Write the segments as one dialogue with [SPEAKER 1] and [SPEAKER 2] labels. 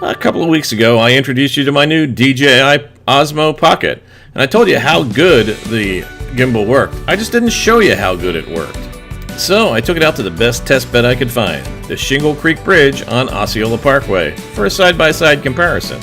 [SPEAKER 1] A couple of weeks ago, I introduced you to my new dji OSMO Pocket, and I told you how good the gimbal worked. I just didn't show you how good it worked. So I took it out to the best test bed I could find, the Shingle Creek Bridge on Osceola Parkway, for a side-by-side comparison.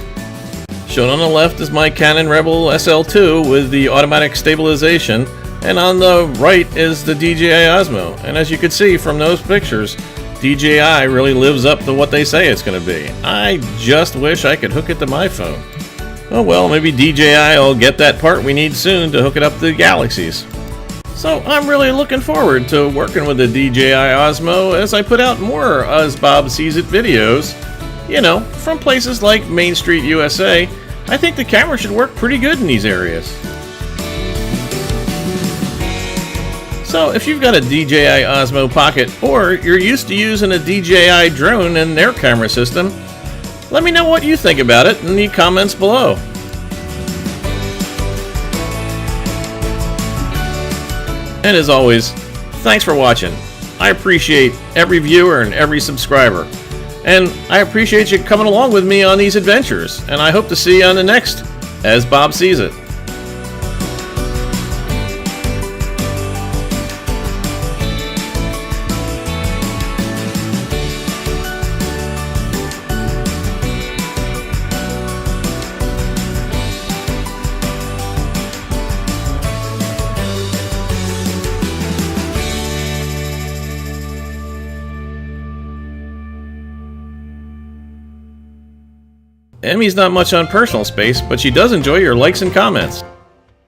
[SPEAKER 1] Shown on the left is my Canon Rebel SL2 with the automatic stabilization, and on the right is the DJI Osmo. And as you can see from those pictures, DJI really lives up to what they say it's going to be. I just wish I could hook it to my phone. Oh well, maybe DJI will get that part we need soon to hook it up to the galaxies. So I'm really looking forward to working with the DJI Osmo as I put out more As Bob Sees It videos. You know, from places like Main Street, USA. I think the camera should work pretty good in these areas. So if you've got a DJI Osmo Pocket, or you're used to using a DJI drone and their camera system, let me know what you think about it in the comments below. And as always, thanks for watching. I appreciate every viewer and every subscriber. And I appreciate you coming along with me on these adventures. And I hope to see you on the next As Bob Sees It. Emmy's not much on personal space, but she does enjoy your likes and comments.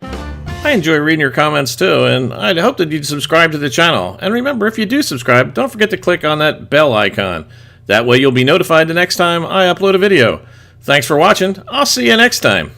[SPEAKER 1] I enjoy reading your comments too, and I'd hope that you'd subscribe to the channel. And remember, if you do subscribe, don't forget to click on that bell icon. That way you'll be notified the next time I upload a video. Thanks for watching. I'll see you next time.